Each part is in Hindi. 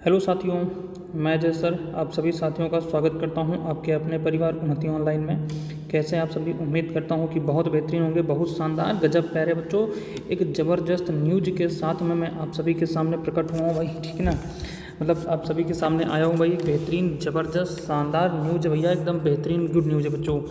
हेलो साथियों, मैं जय सर आप सभी साथियों का स्वागत करता हूं आपके अपने परिवार उन्नति ऑनलाइन में। कैसे हैं आप सभी? उम्मीद करता हूं कि बहुत बेहतरीन होंगे, बहुत शानदार गजब प्यारे बच्चों। एक ज़बरदस्त न्यूज के साथ में मैं आप सभी के सामने प्रकट हुआ हूँ भाई, ठीक है ना। मतलब आप सभी के सामने आया हूँ भाई, बेहतरीन ज़बरदस्त शानदार न्यूज है भैया, एकदम बेहतरीन गुड न्यूज़ है बच्चों।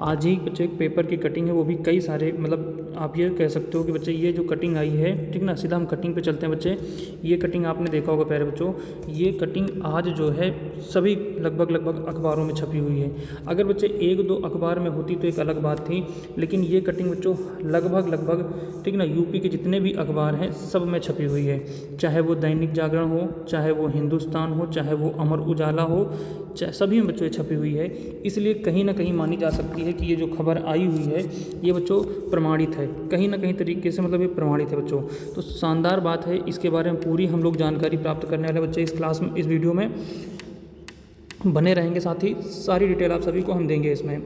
आज ही बच्चे एक पेपर की कटिंग है, वो भी कई सारे, मतलब आप ये कह सकते हो कि बच्चे ये जो कटिंग आई है, ठीक ना। सीधा हम कटिंग पे चलते हैं बच्चे। ये कटिंग आपने देखा होगा प्यारे बच्चों, ये कटिंग आज जो है सभी लगभग अखबारों में छपी हुई है। अगर बच्चे एक दो अखबार में होती तो एक अलग बात थी, लेकिन ये कटिंग बच्चों लगभग ठीक ना यूपी के जितने भी अखबार हैं सब में छपी हुई है। चाहे वो दैनिक जागरण हो, चाहे वो हिंदुस्तान हो, चाहे वो अमर उजाला हो, चाहे सभी में बच्चों ये छपी हुई है। इसलिए कहीं ना कहीं मानी जा सकती है कि ये जो खबर आई हुई है ये बच्चों प्रमाणित है, कहीं ना कहीं तरीके से, मतलब ये प्रमाणित है बच्चों। तो शानदार बात है, इसके बारे में पूरी हम लोग जानकारी प्राप्त करने वाले बच्चे इस क्लास में, इस वीडियो में बने रहेंगे। साथ ही सारी डिटेल आप सभी को हम देंगे इसमें।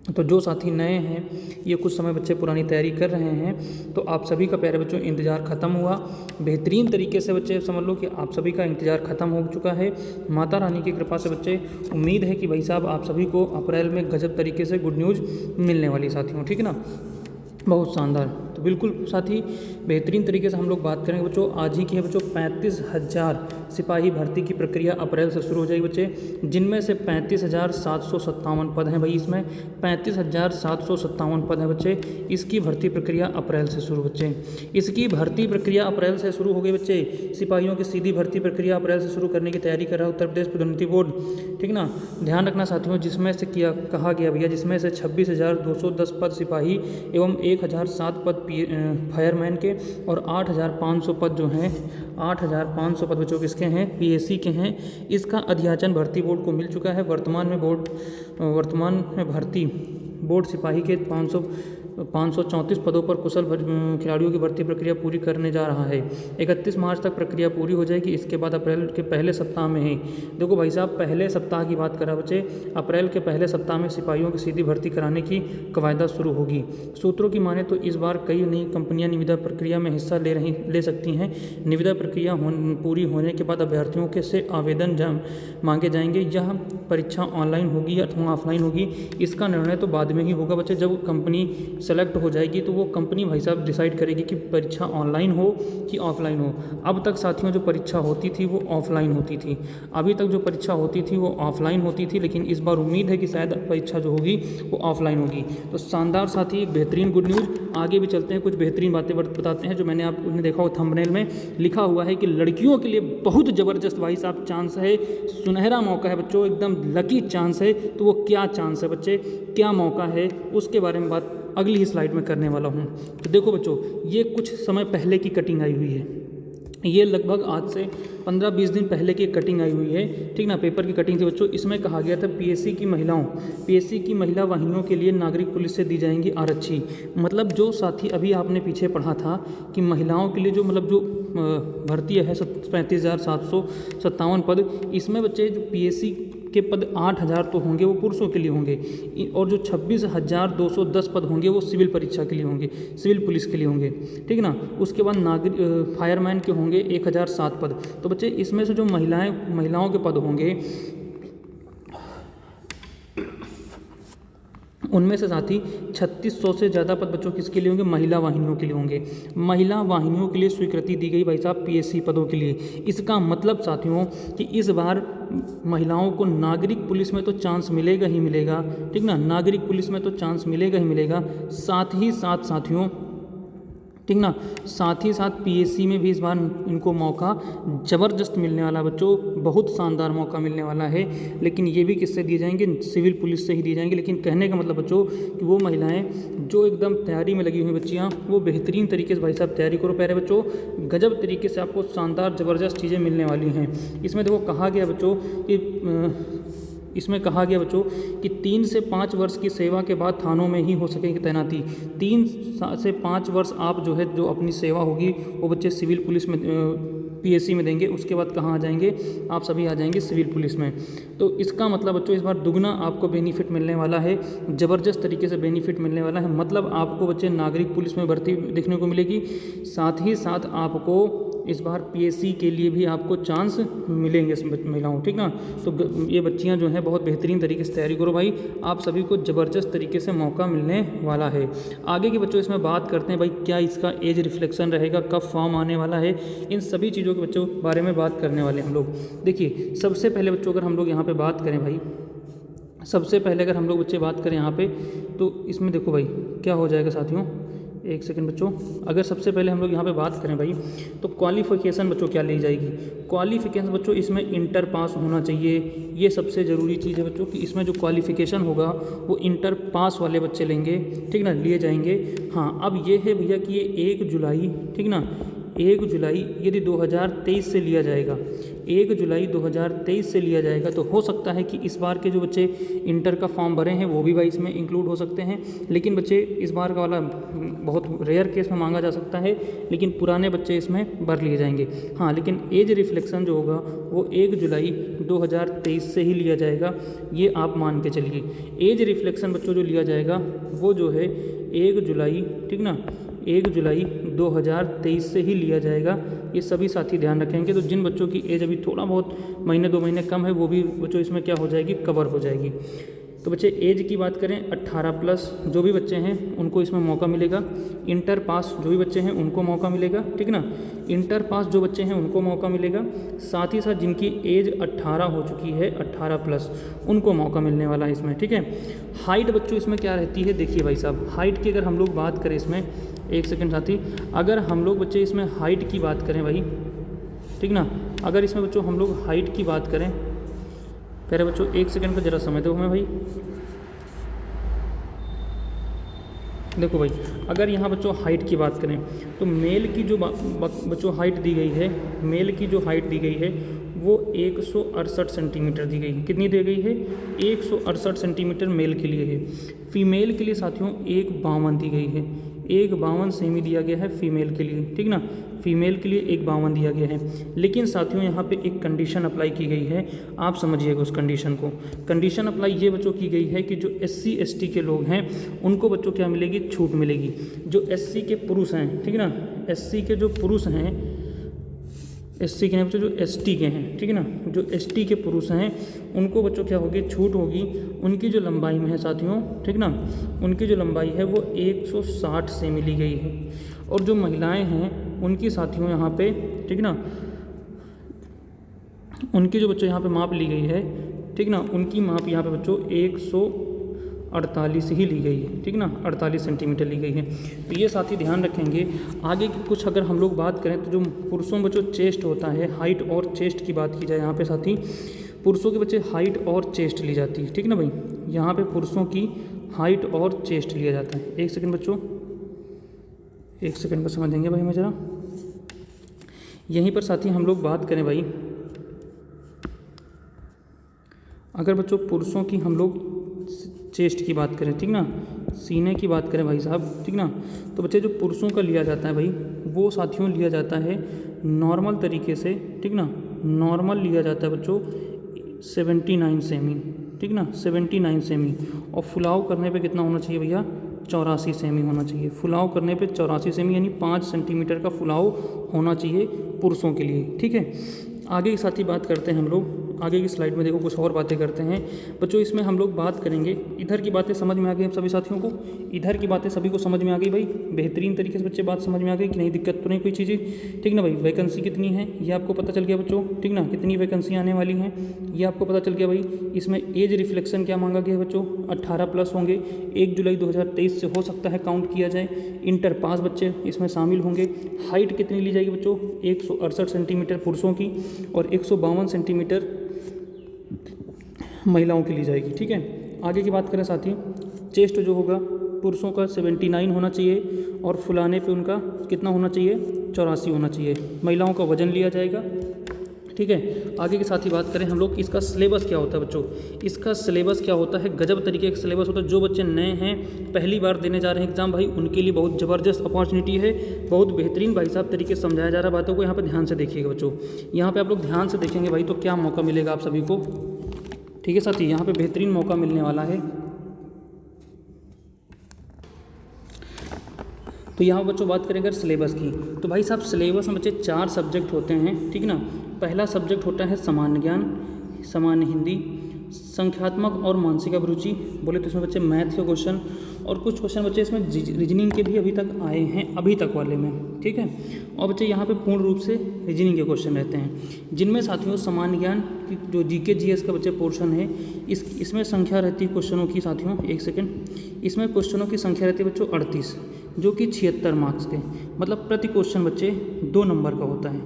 तो जो साथी नए हैं, ये कुछ समय बच्चे पुरानी तैयारी कर रहे हैं, तो आप सभी का प्यारे बच्चों इंतज़ार ख़त्म हुआ बेहतरीन तरीके से। बच्चे समझ लो कि आप सभी का इंतज़ार ख़त्म हो चुका है। माता रानी की कृपा से बच्चे उम्मीद है कि भाई साहब आप सभी को अप्रैल में गजब तरीके से गुड न्यूज़ मिलने वाली साथियों, ठीक है ना। बहुत शानदार। तो बिल्कुल साथी बेहतरीन तरीके से हम लोग बात करेंगे बच्चों। आज ही की है बच्चों 35,000 सिपाही भर्ती की प्रक्रिया अप्रैल से शुरू हो जाएगी बच्चे, जिनमें से 35,757 पद हैं भाई। इसमें 35,757 पद हैं बच्चे। इसकी भर्ती प्रक्रिया अप्रैल से शुरू बच्चे। इसकी भर्ती प्रक्रिया अप्रैल से शुरू हो गई बच्चे। सिपाहियों की सीधी भर्ती प्रक्रिया अप्रैल से शुरू करने की तैयारी कर रहा है उत्तर प्रदेश पदोन्नति बोर्ड, ठीक ना। ध्यान रखना साथियों, जिसमें से कहा गया भैया, जिसमें से 26,210 पद सिपाही एवं 1,007 पद फायरमैन के और 8,500 पद जो हैं, 8,500 पद बच्चों किसके हैं? पीएससी के हैं। इसका अध्याचन भर्ती बोर्ड को मिल चुका है। वर्तमान में भर्ती बोर्ड सिपाही के 534 पदों पर कुशल खिलाड़ियों की भर्ती प्रक्रिया पूरी करने जा रहा है। 31 मार्च तक प्रक्रिया पूरी हो जाएगी। इसके बाद अप्रैल के पहले सप्ताह में ही, देखो भाई साहब पहले सप्ताह की बात करा बच्चे, अप्रैल के पहले सप्ताह में सिपाहियों की सीधी भर्ती कराने की कवायदा शुरू होगी। सूत्रों की माने तो इस बार कई नई कंपनियां निविदा प्रक्रिया में हिस्सा ले सकती हैं। निविदा प्रक्रिया पूरी होने के बाद अभ्यर्थियों के से आवेदन मांगे जाएंगे। यह परीक्षा ऑनलाइन होगी अथवा ऑफलाइन होगी, इसका निर्णय तो बाद में ही होगा बच्चे। जब कंपनी सेलेक्ट हो जाएगी तो वो कंपनी भाई साहब डिसाइड करेगी कि परीक्षा ऑनलाइन हो कि ऑफलाइन हो। अब तक साथियों जो परीक्षा होती थी वो ऑफलाइन होती थी, अभी तक जो परीक्षा होती थी वो ऑफलाइन होती थी, लेकिन इस बार उम्मीद है कि शायद परीक्षा जो होगी वो ऑफलाइन होगी। तो शानदार साथी, एक बेहतरीन गुड न्यूज़। आगे भी चलते हैं, कुछ बेहतरीन बातें बताते हैं। जो मैंने आपने देखा हो थंबनेल में लिखा हुआ है कि लड़कियों के लिए बहुत ज़बरदस्त भाई साहब चांस है, सुनहरा मौका है बच्चों, एकदम लकी चांस है। तो वो क्या चांस है बच्चे, क्या मौका है, उसके बारे में बात अगली ही स्लाइड में करने वाला हूँ। तो देखो बच्चों, ये कुछ समय पहले की कटिंग आई हुई है। ये लगभग आज से 15-20 दिन पहले की कटिंग आई हुई है, ठीक ना। पेपर की कटिंग थी बच्चों। इसमें कहा गया था पीएससी की महिला वाहिनियों के लिए नागरिक पुलिस से दी जाएंगी आरक्षी। मतलब जो साथी अभी आपने पीछे पढ़ा था कि महिलाओं के लिए जो मतलब जो भर्ती है 35,757 पद, इसमें बच्चे जो पीएससी के पद 8,000 तो होंगे वो पुरुषों के लिए होंगे, और जो 26,210 पद होंगे वो सिविल परीक्षा के लिए होंगे, सिविल पुलिस के लिए होंगे, ठीक ना। उसके बाद नागरिक फायरमैन के होंगे 1,007 पद। तो बच्चे इसमें से जो महिलाओं के पद होंगे उनमें से साथी 3600 से ज़्यादा पद बच्चों किसके लिए होंगे? महिला वाहिनियों के लिए होंगे। महिला वाहिनियों के लिए स्वीकृति दी गई भाई साहब पीएससी पदों के लिए। इसका मतलब साथियों कि इस बार महिलाओं को नागरिक पुलिस में तो चांस मिलेगा ही मिलेगा, ठीक ना। नागरिक पुलिस में तो चांस मिलेगा ही मिलेगा, साथ ही साथ साथियों, ठीक ना, साथ ही साथ पीएससी में भी इस बार इनको मौका ज़बरदस्त मिलने वाला बच्चों, बहुत शानदार मौका मिलने वाला है। लेकिन ये भी किससे दिए जाएंगे? सिविल पुलिस से ही दिए जाएंगे। लेकिन कहने का मतलब बच्चों कि वो महिलाएं जो एकदम तैयारी में लगी हुई बच्चियाँ, वो बेहतरीन तरीके से भाई साहब तैयारी करो प्यारे बच्चों। गजब तरीके से आपको शानदार ज़बरदस्त चीज़ें मिलने वाली हैं। इसमें देखो कहा गया बच्चों कि 3 से 5 वर्ष की सेवा के बाद थानों में ही हो सकेगी तैनाती। 3 से 5 वर्ष आप जो है, जो अपनी सेवा होगी वो बच्चे सिविल पुलिस में पीएससी में देंगे। उसके बाद कहाँ आ जाएंगे? आप सभी आ जाएंगे सिविल पुलिस में। तो इसका मतलब बच्चों इस बार दुगना आपको बेनिफिट मिलने वाला है, ज़बरदस्त तरीके से बेनिफिट मिलने वाला है। मतलब आपको बच्चे नागरिक पुलिस में भर्ती देखने को मिलेगी, साथ ही साथ आपको इस बार पीएससी के लिए भी आपको चांस मिलेंगे महिलाओं, ठीक ना। तो ये बच्चियां जो हैं बहुत बेहतरीन तरीके से तैयारी करो भाई, आप सभी को ज़बरदस्त तरीके से मौका मिलने वाला है। आगे के बच्चों इसमें बात करते हैं भाई, क्या इसका एज रिफ्लेक्शन रहेगा, कब फॉर्म आने वाला है, इन सभी चीज़ों के बच्चों बारे में बात करने वाले हम लोग। देखिए सबसे पहले बच्चों अगर हम लोग यहाँ पर बात करें भाई, सबसे पहले अगर हम लोग बच्चे बात करें यहाँ पे, तो इसमें देखो भाई क्या हो जाएगा साथियों, एक सेकंड बच्चों, अगर सबसे पहले हम लोग यहाँ पे बात करें भाई, तो क्वालिफ़िकेशन बच्चों क्या ली जाएगी। क्वालिफ़िकेशन बच्चों इसमें इंटर पास होना चाहिए, ये सबसे ज़रूरी चीज़ है बच्चों कि इसमें जो क्वालिफ़िकेशन होगा वो इंटर पास वाले बच्चे लेंगे, ठीक ना, लिए जाएंगे। हाँ, अब ये है भैया कि ये 1 जुलाई, ठीक ना, 1 जुलाई यदि 2023 से लिया जाएगा, 1 जुलाई 2023 से लिया जाएगा, तो हो सकता है कि इस बार के जो बच्चे इंटर का फॉर्म भरे हैं वो भी भाई इसमें इंक्लूड हो सकते हैं। लेकिन बच्चे इस बार का वाला बहुत रेयर केस में मांगा जा सकता है, लेकिन पुराने बच्चे इसमें भर लिए जाएंगे। हाँ, लेकिन एज रिफ्लेक्शन जो होगा वो 1 जुलाई 2023 से ही लिया जाएगा, ये आप मान के चलिए। एज रिफ्लेक्शन बच्चों जो लिया जाएगा वो जो है 1 जुलाई, ठीक ना, 1 जुलाई 2023 से ही लिया जाएगा, ये सभी साथी ध्यान रखेंगे। तो जिन बच्चों की एज अभी थोड़ा बहुत महीने 2 महीने कम है वो भी बच्चों इसमें क्या हो जाएगी, कवर हो जाएगी। तो बच्चे एज की बात करें 18 प्लस जो भी बच्चे हैं उनको इसमें मौका मिलेगा। इंटर पास जो भी बच्चे हैं उनको मौका मिलेगा, ठीक ना, इंटर पास जो बच्चे हैं उनको मौका मिलेगा। साथ ही साथ जिनकी एज 18 हो चुकी है, 18 प्लस, उनको मौका मिलने वाला है इसमें, ठीक है। हाइट बच्चों इसमें क्या रहती है, देखिए भाई साहब, हाइट की अगर हम लोग बात करें इसमें, एक सेकंड साथी, अगर हम लोग बच्चे इसमें हाइट की बात करें भाई, ठीक ना, अगर इसमें बच्चों हम लोग हाइट की बात करें, पहले बच्चों एक सेकंड का ज़रा समय दो हमें भाई। देखो भाई, अगर यहाँ बच्चों हाइट की बात करें तो मेल की जो बच्चों हाइट दी गई है, मेल की जो हाइट दी गई है वो 168 सेंटीमीटर दी गई है। कितनी दी गई है, 168 सेंटीमीटर मेल के लिए है। फीमेल के लिए साथियों 152 दी गई है, 152 सेमी दिया गया है फीमेल के लिए, ठीक ना, फीमेल के लिए 152 दिया गया है। लेकिन साथियों यहाँ पे एक कंडीशन अप्लाई की गई है, आप समझिएगा उस कंडीशन को। कंडीशन अप्लाई ये बच्चों की गई है कि जो SC ST के लोग हैं उनको बच्चों क्या मिलेगी, छूट मिलेगी। जो SC के पुरुष हैं, ठीक ना, SC के जो पुरुष हैं, SC के बच्चों जो ST के हैं, ठीक है ना, जो ST के पुरुष हैं उनको बच्चों क्या होगी, छूट होगी। उनकी जो लंबाई में है साथियों, ठीक ना, उनकी जो लंबाई है वो 160 से मिली गई है। और जो महिलाएं हैं उनकी साथियों यहाँ पे, ठीक ना, उनकी जो बच्चों यहाँ पे माप ली गई है, ठीक ना, उनकी माप यहाँ पे बच्चों 148 ही ली गई है, ठीक ना, 48 सेंटीमीटर ली गई है। तो ये साथी ध्यान रखेंगे। आगे की कुछ अगर हम लोग बात करें तो जो पुरुषों में बच्चों चेस्ट होता है, हाइट और चेस्ट की बात की जाए यहाँ पे साथी, पुरुषों के बच्चे हाइट और चेस्ट ली जाती है, ठीक ना भाई, यहाँ पे पुरुषों की हाइट और चेस्ट लिया जाता है। एक सेकंड बच्चों, एक सेकंड का समय देंगे भाई मैं ज़रा। यहीं पर साथी हम लोग बात करें भाई, अगर बच्चों पुरुषों की हम लोग चेस्ट की बात करें, ठीक ना, सीने की बात करें भाई साहब, ठीक ना, तो बच्चे जो पुरुषों का लिया जाता है भाई वो साथियों लिया जाता है नॉर्मल तरीके से, ठीक ना, नॉर्मल लिया जाता है बच्चों 79 सेमी, ठीक ना, 79 सेमी। और फुलाव करने पे कितना होना चाहिए भैया, 84 सेमी होना चाहिए। फुलाव करने पे 84 सेमी यानी 5 सेंटीमीटर का फुलाव होना चाहिए पुरुषों के लिए, ठीक है। आगे की साथी बात करते हैं हम लोग, आगे की स्लाइड में देखो कुछ और बातें करते हैं बच्चों। इसमें हम लोग बात करेंगे, इधर की बातें समझ में आ गई हम सभी साथियों को, इधर की बातें सभी को समझ में आ गई भाई, बेहतरीन तरीके से बच्चे बात समझ में आ गई कि नहीं, दिक्कत तो नहीं कोई चीज़, ठीक ना भाई। वैकेंसी कितनी है ये आपको पता चल गया बच्चों, ठीक ना, कितनी वैकेंसी आने वाली हैं ये आपको पता चल गया भाई। इसमें एज रिफ्लेक्शन क्या मांगा गया है बच्चों, 18 प्लस होंगे। 1 जुलाई 2023 से हो सकता है काउंट किया जाए। इंटर पास बच्चे इसमें शामिल होंगे। हाइट कितनी ली जाएगी बच्चों, 168 सेंटीमीटर पुरुषों की और 152 सेंटीमीटर महिलाओं की ली जाएगी, ठीक है। आगे की बात करें साथी, चेस्ट जो होगा पुरुषों का 79 होना चाहिए और फुलाने पे उनका कितना होना चाहिए, 84 होना चाहिए। महिलाओं का वजन लिया जाएगा, ठीक है। आगे के साथ ही बात करें हम लोग, इसका सिलेबस क्या होता है बच्चों, इसका सिलेबस क्या होता है, गजब तरीके का सिलेबस होता है। जो बच्चे नए हैं, पहली बार देने जा रहे हैं एग्जाम भाई, उनके लिए बहुत ज़बरदस्त अपॉर्चुनिटी है। बहुत बेहतरीन भाई साहब तरीके से समझाया जा रहा है बातों को, यहाँ पर ध्यान से देखिएगा बच्चों। यहाँ पर आप लोग ध्यान से देखेंगे भाई तो क्या मौका मिलेगा आप सभी को, ठीक है साथी, यहाँ पे बेहतरीन मौका मिलने वाला है। तो यहाँ बच्चों बात करें अगर सिलेबस की, तो भाई साहब सिलेबस में बच्चे 4 सब्जेक्ट होते हैं, ठीक ना। पहला सब्जेक्ट होता है सामान्य ज्ञान, सामान्य हिंदी, संख्यात्मक और मानसिक अभिरुचि, बोले तो इसमें बच्चे मैथ के क्वेश्चन और कुछ क्वेश्चन बच्चे इसमें रीजनिंग के भी अभी तक आए हैं, अभी तक वाले में, ठीक है। और बच्चे यहाँ पे पूर्ण रूप से रीजनिंग के क्वेश्चन रहते हैं, जिनमें साथियों सामान्य ज्ञान की जो जीके जीएस का बच्चे पोर्शन है, इसमें संख्या रहती है क्वेश्चनों की साथियों, एक सेकेंड, इसमें क्वेश्चनों की संख्या रहती है बच्चों 38, जो कि 76 मार्क्स के, मतलब प्रति क्वेश्चन बच्चे 2 नंबर का होता है,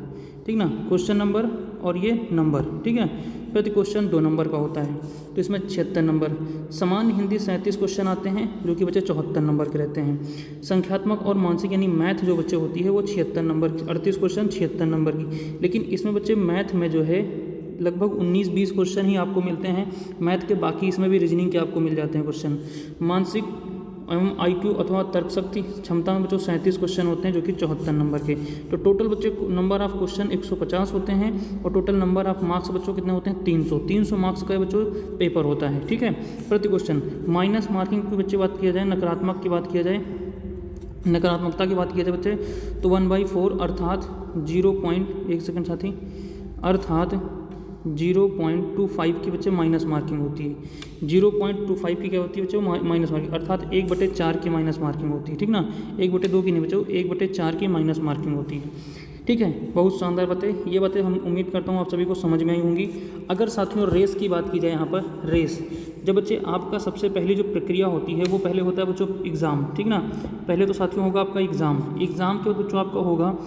ठीक ना। क्वेश्चन नंबर और ये नंबर, ठीक है, प्रति क्वेश्चन 2 नंबर का होता है, तो इसमें 76 नंबर। सामान्य हिंदी 37 क्वेश्चन आते हैं, जो कि बच्चे 74 नंबर के रहते हैं। संख्यात्मक और मानसिक यानी मैथ जो बच्चे होती है वो 76 नंबर की, 38 क्वेश्चन 76 नंबर की। लेकिन इसमें बच्चे मैथ में जो है लगभग 19-20 क्वेश्चन ही आपको मिलते हैं मैथ के, बाकी इसमें भी रीजनिंग के आपको मिल जाते हैं क्वेश्चन। मानसिक एवं IQ अथवा तर्क शक्ति क्षमता में बच्चों 37 क्वेश्चन होते हैं, जो कि 74 नंबर के। तो टोटल बच्चे नंबर ऑफ क्वेश्चन 150 होते हैं और टोटल नंबर ऑफ मार्क्स बच्चों कितने होते हैं 300 मार्क्स का बच्चों पेपर होता है, ठीक है, प्रति क्वेश्चन। माइनस मार्किंग की बच्चे बात किया जाए, नकारात्मक की बात किया जाए, नकारात्मकता की बात किया जाए बच्चे, तो 1/4 अर्थात 1 सेकंड साथी, अर्थात 0.25 की बच्चे माइनस मार्किंग होती है। 0.25 की क्या होती है बच्चों, माइनस मार्किंग, अर्थात 1/4 की माइनस मार्किंग होती है, ठीक ना। 1/2 की नहीं बच्चों, 1/4 की माइनस मार्किंग होती है, ठीक है। बहुत शानदार बातें, ये बातें हम उम्मीद करता हूँ आप सभी को समझ में आई होंगी। अगर साथियों रेस की बात की जाए, यहाँ पर रेस, जब बच्चे आपका सबसे पहली जो प्रक्रिया होती है वो पहले होता है बच्चों एग्ज़ाम, ठीक ना। पहले तो साथियों होगा आपका एग्ज़ाम के बाद बच्चों आपका होगा,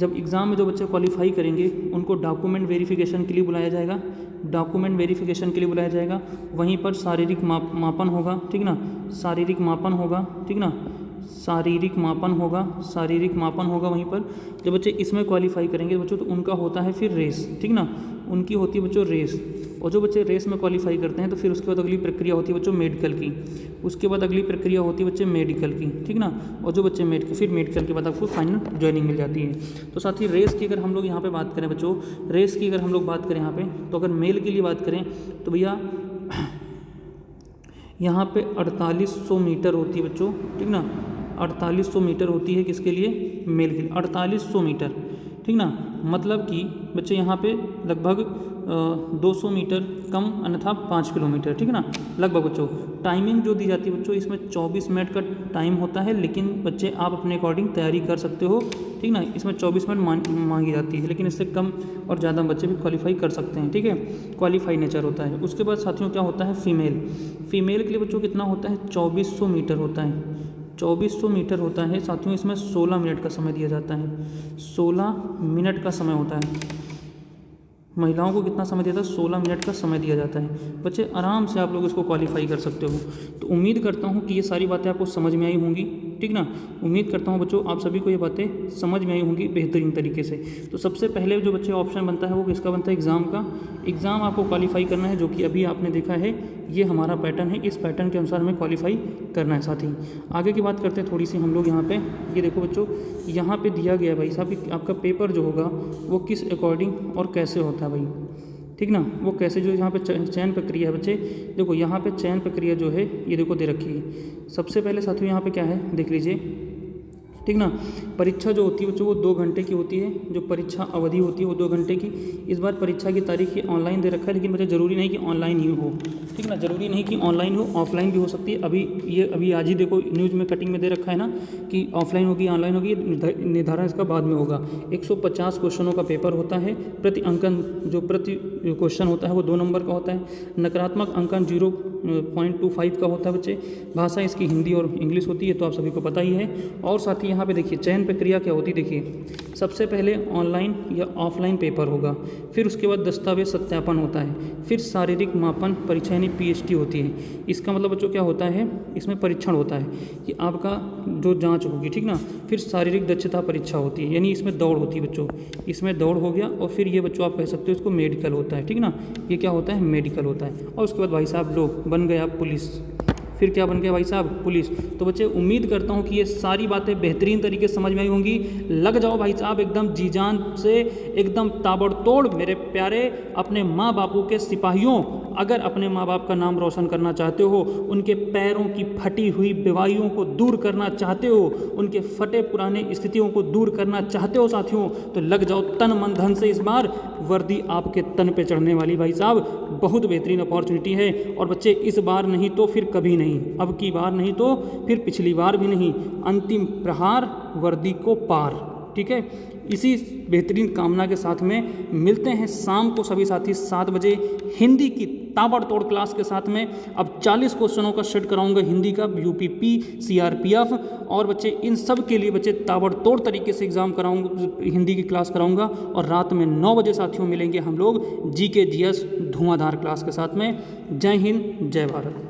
जब एग्ज़ाम में जो बच्चे क्वालिफाई करेंगे उनको डॉक्यूमेंट वेरिफिकेशन के लिए बुलाया जाएगा, वहीं पर शारीरिक मापन होगा, ठीक ना, शारीरिक मापन होगा वहीं पर। जब बच्चे इसमें क्वालिफाई करेंगे बच्चों तो उनका होता है फिर रेस, ठीक ना, उनकी होती है बच्चों रेस। और जो बच्चे रेस में क्वालिफाई करते हैं तो फिर उसके बाद अगली प्रक्रिया होती है बच्चों मेडिकल की, उसके बाद अगली प्रक्रिया होती है बच्चे मेडिकल की, ठीक ना। और जो बच्चे मेडिकल के बाद आपको फाइनल ज्वाइनिंग मिल जाती है। तो साथ ही रेस की अगर हम लोग यहाँ पे बात करें बच्चों, रेस की अगर हम लोग बात करें यहाँ पे, तो अगर मेल के लिए बात करें तो भैया यहाँ पे 4800 मीटर होती है बच्चों, ठीक ना, 4800 मीटर होती है किसके लिए, मेल के लिए, 4800 मीटर, ठीक ना। मतलब कि बच्चे यहाँ पे लगभग 200 मीटर कम, अन्यथा 5 किलोमीटर, ठीक है ना, लगभग बच्चों। टाइमिंग जो दी जाती है बच्चों, इसमें 24 मिनट का टाइम होता है, लेकिन बच्चे आप अपने अकॉर्डिंग तैयारी कर सकते हो, ठीक ना। इसमें 24 मिनट मांगी जाती है, लेकिन इससे कम और ज़्यादा बच्चे भी क्वालिफाई कर सकते हैं, ठीक है, क्वालिफाई नेचर होता है। उसके बाद साथियों क्या होता है, फीमेल के लिए बच्चों कितना होता है, 2400 मीटर होता है, 2400 मीटर होता है साथियों। इसमें 16 मिनट का समय दिया जाता है, 16 मिनट का समय होता है। महिलाओं को कितना समय देता है, 16 मिनट का समय दिया जाता है। बच्चे आराम से आप लोग इसको क्वालिफाई कर सकते हो। तो उम्मीद करता हूँ कि ये सारी बातें आपको समझ में आई होंगी, ठीक ना। उम्मीद करता हूँ बच्चों आप सभी को ये बातें समझ में आई होंगी बेहतरीन तरीके से। तो सबसे पहले जो बच्चे ऑप्शन बनता है वो किसका बनता है, एग्ज़ाम का। एग्ज़ाम आपको क्वालिफाई करना है, जो कि अभी आपने देखा है, ये हमारा पैटर्न है, इस पैटर्न के अनुसार हमें क्वालिफाई करना है। साथ ही आगे की बात करते हैं थोड़ी सी हम लोग यहाँ पे। ये देखो बच्चों, यहाँ पे दिया गया है भाई साहब कि आपका पेपर जो होगा वो किस अकॉर्डिंग और कैसे होता है भाई, ठीक ना। वो कैसे, जो यहाँ पे चयन प्रक्रिया है बच्चे, देखो यहाँ पे चयन प्रक्रिया जो है ये देखो दे रखी है। सबसे पहले साथियों यहाँ पे क्या है देख लीजिए, ठीक ना। परीक्षा जो होती है बच्चों वो 2 घंटे की होती है, जो परीक्षा अवधि होती है वो 2 घंटे की। इस बार परीक्षा की तारीख ये ऑनलाइन दे रखा है, लेकिन बच्चे ज़रूरी नहीं कि ऑनलाइन ही हो, ठीक ना, ज़रूरी नहीं कि ऑनलाइन हो, ऑफलाइन भी हो सकती है। अभी आज ही देखो न्यूज़ में कटिंग में दे रखा है ना कि ऑफलाइन होगी ऑनलाइन होगी, निर्धारण इसका बाद में होगा। 150 क्वेश्चनों का पेपर होता है, प्रति अंकन जो प्रति क्वेश्चन होता है वो 2 नंबर का होता है। नकारात्मक अंकन 0.25 का होता है बच्चे। भाषा इसकी हिंदी और इंग्लिश होती है, तो आप सभी को पता ही है। और साथ ही यहाँ पे देखिए चयन प्रक्रिया क्या होती है, देखिए सबसे पहले ऑनलाइन या ऑफलाइन पेपर होगा, फिर उसके बाद दस्तावेज सत्यापन होता है, फिर शारीरिक मापन परीक्षा यानी PST होती है। इसका मतलब बच्चों क्या होता है, इसमें परीक्षण होता है कि आपका जो जांच होगी, ठीक ना। फिर शारीरिक दक्षता परीक्षा होती है, यानी इसमें दौड़ होती है बच्चों, इसमें दौड़ हो गया। और फिर ये बच्चों आप कह सकते हो इसको मेडिकल होता है, ठीक ना, ये क्या होता है, मेडिकल होता है। और उसके बाद भाई साहब लोग बन गए आप पुलिस, फिर क्या बन गया भाई साहब, पुलिस। तो बच्चे उम्मीद करता हूँ कि ये सारी बातें बेहतरीन तरीके से समझ में आई होंगी। लग जाओ भाई साहब एकदम जी जान से, एकदम ताबड़तोड़ मेरे प्यारे अपने माँ बापू के सिपाहियों। अगर अपने माँ बाप का नाम रोशन करना चाहते हो, उनके पैरों की फटी हुई बीमारियों को दूर करना चाहते हो, उनके फटे पुराने स्थितियों को दूर करना चाहते हो साथियों, तो लग जाओ तन मन धन से। इस बार वर्दी आपके तन पे चढ़ने वाली भाई साहब, बहुत बेहतरीन अपॉर्चुनिटी है। और बच्चे इस बार नहीं तो फिर कभी नहीं, अब की बार नहीं तो फिर पिछली बार भी नहीं, अंतिम प्रहार वर्दी को पार। ठीक है, इसी बेहतरीन कामना के साथ में मिलते हैं शाम को सभी साथी 7 बजे हिंदी की ताबड़तोड़ क्लास के साथ में। अब 40 क्वेश्चनों का सेट कराऊंगा हिंदी का, यूपीपी, सीआरपीएफ, और बच्चे इन सब के लिए बच्चे ताबड़तोड़ तरीके से एग्जाम कराऊंगा, हिंदी की क्लास कराऊंगा। और रात में 9 बजे साथियों मिलेंगे हम लोग जीके जीएस धुआंधार क्लास के साथ में। जय हिंद, जय भारत।